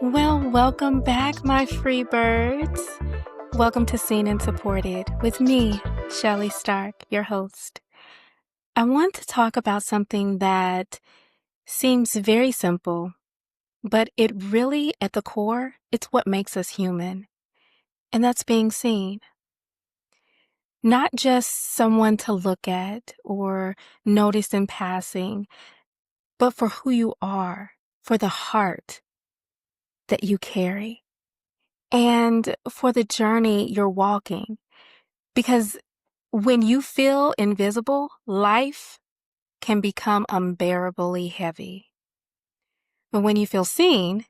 Well, welcome back, my free birds. Welcome to Seen and Supported with me, Shellie Stark, your host. I want to talk about something that seems very simple, but it really, at the core, it's what makes us human, and that's being seen. Not just someone to look at or notice in passing, but for who you are, for the heart that you carry, and for the journey you're walking. Because when you feel invisible, life can become unbearably heavy. But when you feel seen,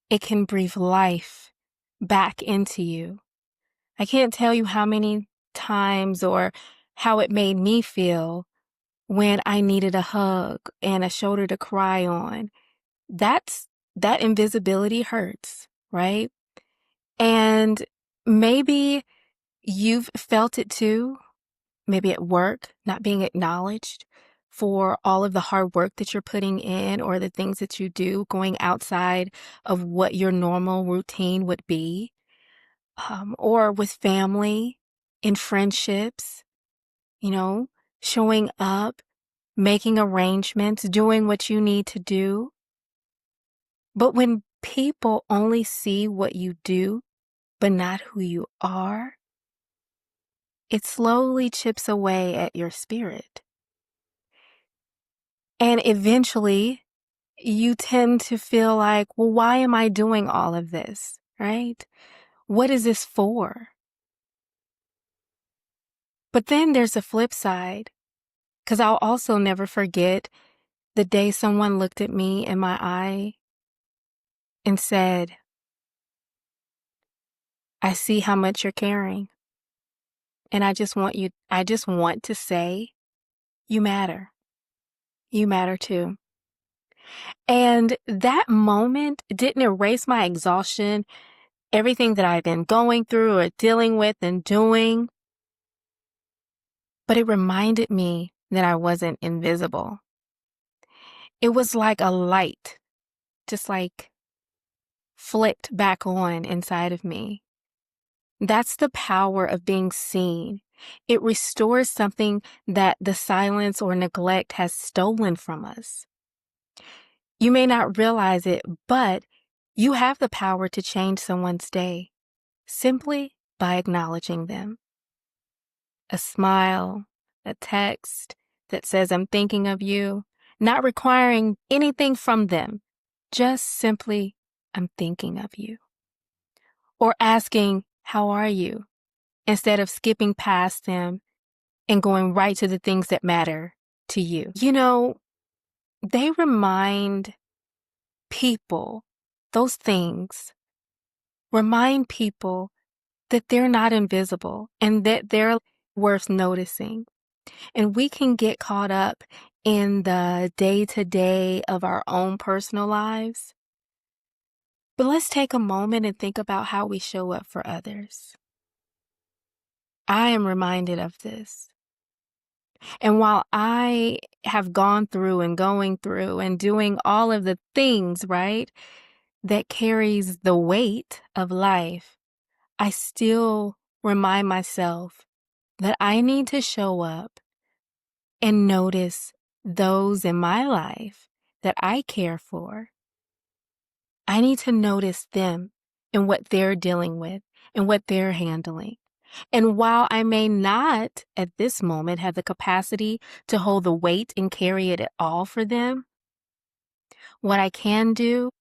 it can breathe life back into you. I can't tell you how many times or how it made me feel when I needed a hug and a shoulder to cry on. That invisibility hurts, right? And maybe you've felt it too. Maybe at work, not being acknowledged for all of the hard work that you're putting in or the things that you do, going outside of what your normal routine would be, or with family, in friendships, you know, showing up, making arrangements, doing what you need to do. But when people only see what you do, but not who you are, it slowly chips away at your spirit. And eventually, you tend to feel like, well, why am I doing all of this, right? What is this for? But then there's a flip side, because I'll also never forget the day someone looked at me in my eye and said, I see how much you're caring. And I just want to say, you matter. You matter too. And that moment didn't erase my exhaustion, everything that I've been going through or dealing with and doing, but it reminded me that I wasn't invisible. It was like a light, just like flicked back on inside of me. That's the power of being seen. It restores something that the silence or neglect has stolen from us. You may not realize it, but you have the power to change someone's day simply by acknowledging them. A smile, a text that says, I'm thinking of you, not requiring anything from them, just simply, I'm thinking of you. Or asking, how are you? Instead of skipping past them and going right to the things that matter to you. You know, they remind people, those things remind people that they're not invisible and that they're worth noticing. And we can get caught up in the day-to-day of our own personal lives. But let's take a moment and think about how we show up for others. I am reminded of this. And while I have gone through and going through and doing all of the things, right, that carries the weight of life, I still remind myself that I need to show up and notice those in my life that I care for. I need to notice them and what they're dealing with and what they're handling. And while I may not at this moment have the capacity to hold the weight and carry it at all for them, what I can do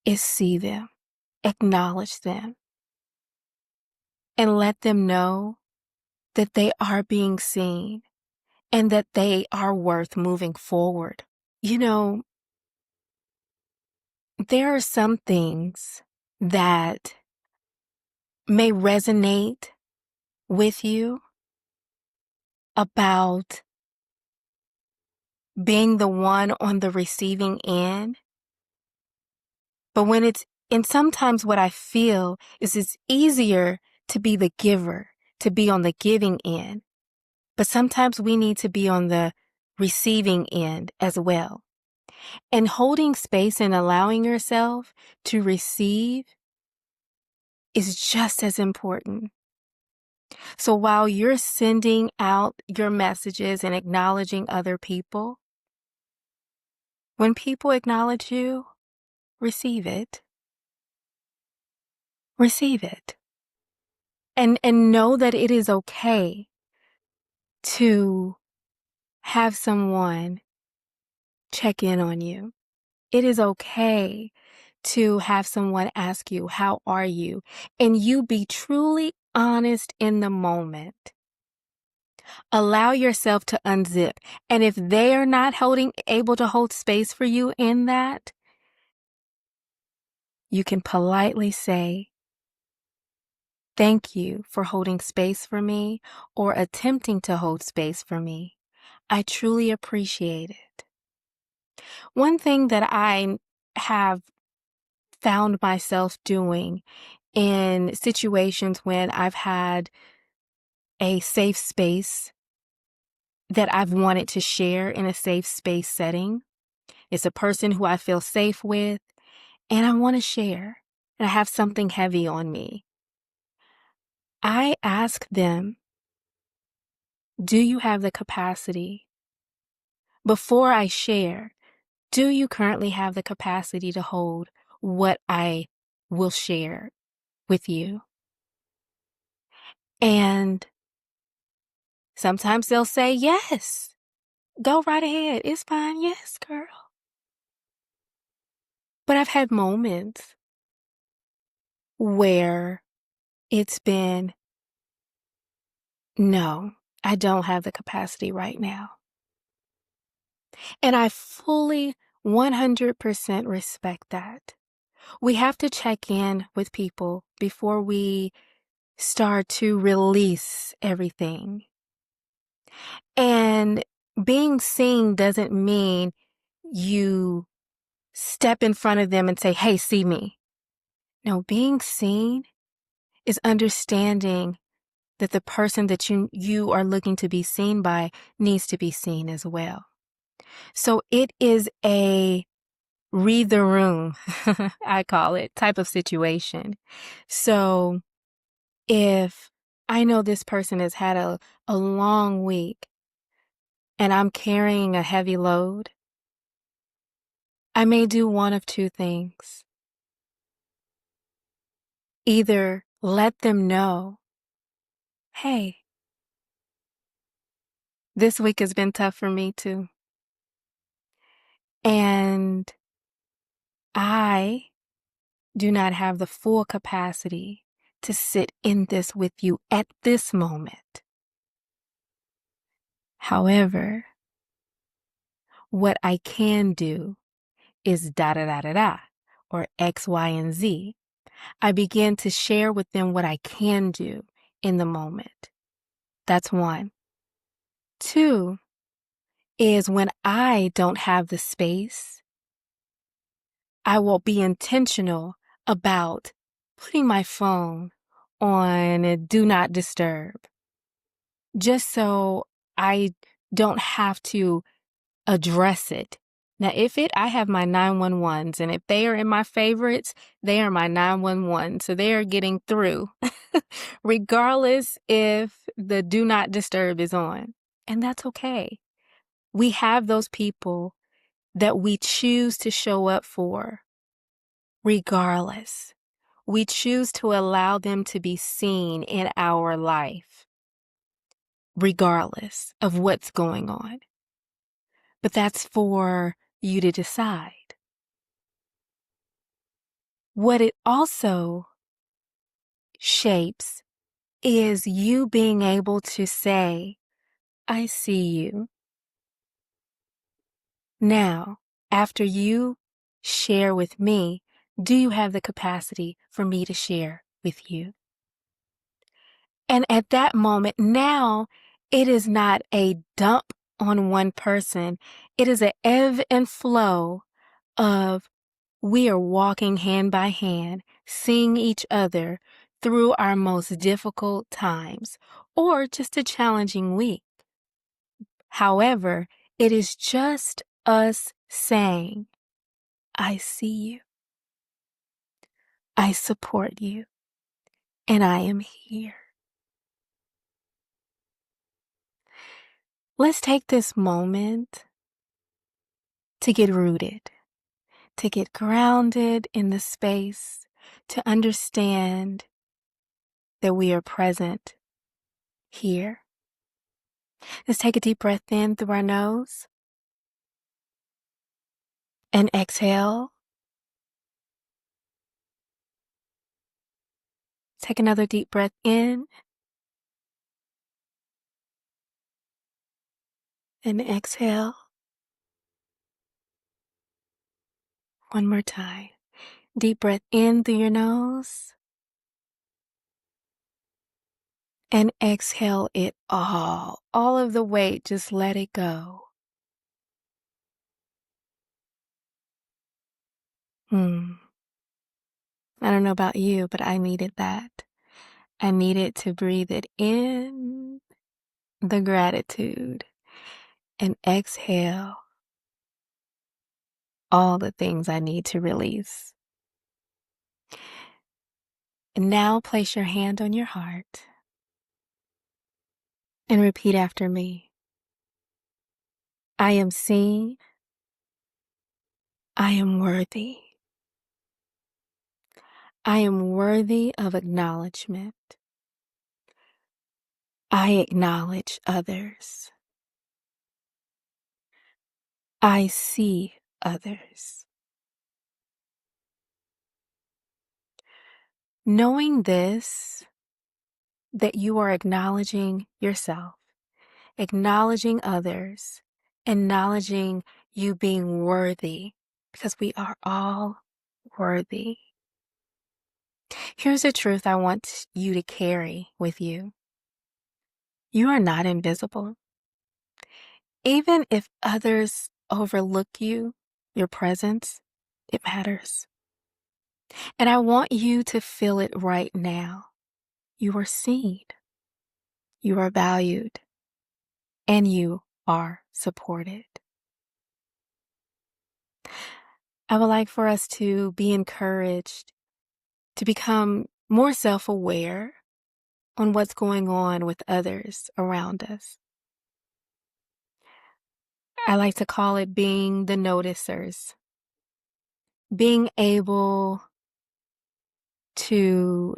is see them, acknowledge them, and let them know that they are being seen and that they are worth moving forward. You know, there are some things that may resonate with you about being the one on the receiving end. But and sometimes what I feel is it's easier to be the giver, to be on the giving end. But sometimes we need to be on the receiving end as well. And holding space and allowing yourself to receive is just as important. So while you're sending out your messages and acknowledging other people, when people acknowledge you, receive it. Receive it. And know that it is okay to have someone check in on you. It is okay to have someone ask you, how are you? And you be truly honest in the moment. Allow yourself to unzip. And if they are not able to hold space for you in that, you can politely say, thank you for holding space for me or attempting to hold space for me. I truly appreciate it. One thing that I have found myself doing in situations when I've had a safe space that I've wanted to share in a safe space setting. It's a person who I feel safe with, and I want to share, and I have something heavy on me. I ask them, do you have the capacity? Before I share, do you currently have the capacity to hold what I will share with you? And sometimes they'll say, yes, go right ahead. It's fine. Yes, girl. But I've had moments where it's been, no, I don't have the capacity right now. And I fully 100% respect that. We have to check in with people before we start to release everything. And being seen doesn't mean you step in front of them and say, hey, see me. No, being seen is understanding that the person that you are looking to be seen by needs to be seen as well. So it is a read the room, I call it, type of situation. So if I know this person has had a long week and I'm carrying a heavy load, I may do one of two things. Either let them know, hey, this week has been tough for me too. And I do not have the full capacity to sit in this with you at this moment. However, what I can do is da da da da da, or X, Y, and Z. I begin to share with them what I can do in the moment. That's one. Two is when I don't have the space, I will be intentional about putting my phone on do not disturb, just so I don't have to address it. Now, I have my 911s, and if they are in my favorites, they are my 911. So they are getting through, regardless if the do not disturb is on. And that's okay. We have those people that we choose to show up for, regardless. We choose to allow them to be seen in our life, regardless of what's going on. But that's for you to decide. What it also shapes is you being able to say, I see you. Now, after you share with me, do you have the capacity for me to share with you? And at that moment, now it is not a dump on one person. It is an ebb and flow of we are walking hand by hand, seeing each other through our most difficult times or just a challenging week. However, it is just us saying, I see you, I support you, and I am here. Let's take this moment to get rooted, to get grounded in the space, to understand that we are present here. Let's take a deep breath in through our nose and exhale. Take another deep breath in and exhale. One more time. Deep breath in through your nose and exhale it all. All of the weight, just let it go. I don't know about you, but I needed that. I needed to breathe it in, the gratitude, and exhale all the things I need to release. And now place your hand on your heart and repeat after me. I am seen. I am worthy. I am worthy of acknowledgement. I acknowledge others. I see others. Knowing this, that you are acknowledging yourself, acknowledging others, acknowledging you being worthy, because we are all worthy. Here's a truth I want you to carry with you. You are not invisible. Even if others overlook you, your presence, it matters. And I want you to feel it right now. You are seen, you are valued, and you are supported. I would like for us to be encouraged to become more self-aware on what's going on with others around us. I like to call it being the noticers, being able to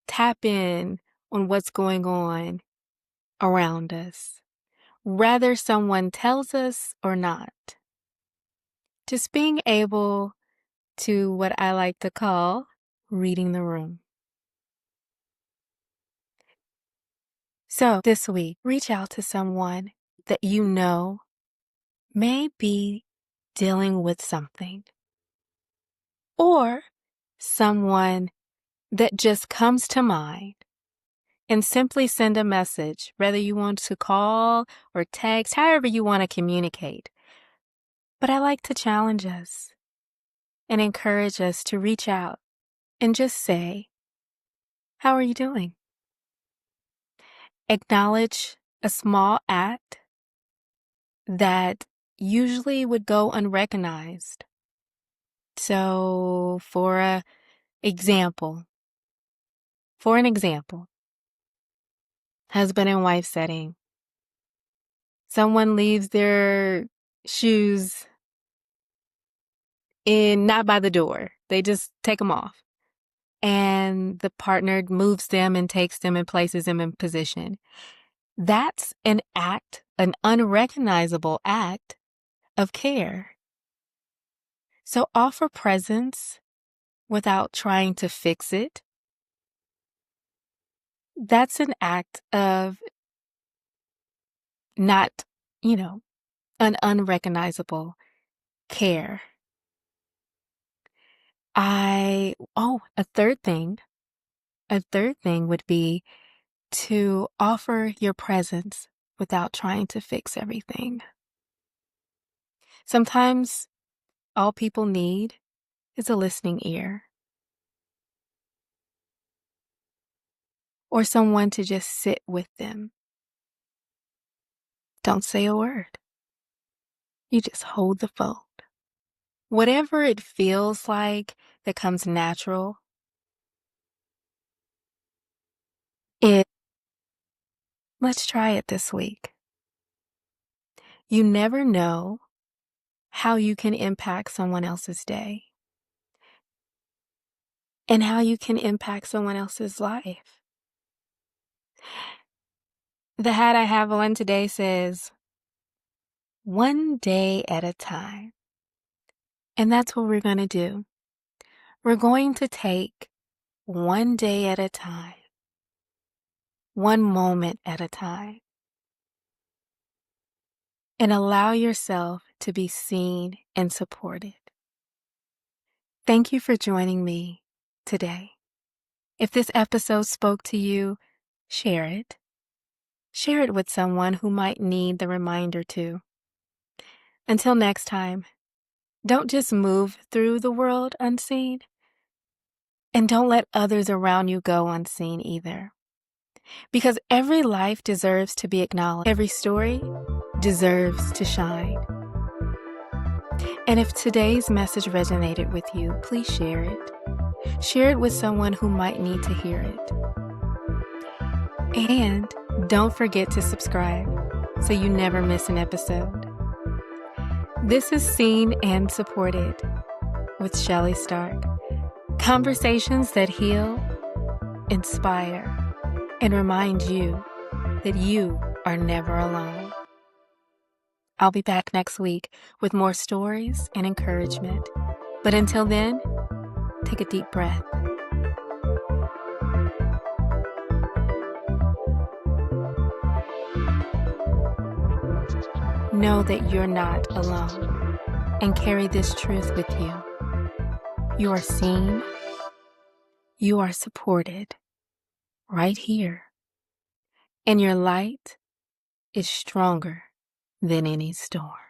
tap in on what's going on around us, whether someone tells us or not. Just being able to what I like to call reading the room. So this week, reach out to someone that you know may be dealing with something, or someone that just comes to mind, and simply send a message, whether you want to call or text, however you want to communicate. But I like to challenge us and encourage us to reach out and just say, how are you doing? Acknowledge a small act that usually would go unrecognized. So for an example, husband and wife setting, someone leaves their shoes not by the door. They just take them off. And the partner moves them and takes them and places them in position. That's an act, an unrecognizable act of care. So offer presence without trying to fix it. That's an act of not, an unrecognizable care. A third thing would be to offer your presence without trying to fix everything. Sometimes all people need is a listening ear, or someone to just sit with them. Don't say a word. You just hold the phone. Whatever it feels like that comes natural, let's try it this week. You never know how you can impact someone else's day and how you can impact someone else's life. The hat I have on today says, "One day at a time." And that's what we're going to do. We're going to take one day at a time, one moment at a time, and allow yourself to be seen and supported. Thank you for joining me today. If this episode spoke to you, share it. Share it with someone who might need the reminder too. Until next time, don't just move through the world unseen, and don't let others around you go unseen either. Because every life deserves to be acknowledged. Every story deserves to shine. And if today's message resonated with you, please share it. Share it with someone who might need to hear it. And don't forget to subscribe so you never miss an episode. This is Seen and Supported with Shellie Stark. Conversations that heal, inspire, and remind you that you are never alone. I'll be back next week with more stories and encouragement. But until then, take a deep breath. Know that you're not alone and carry this truth with you. You are seen, you are supported right here, and your light is stronger than any storm.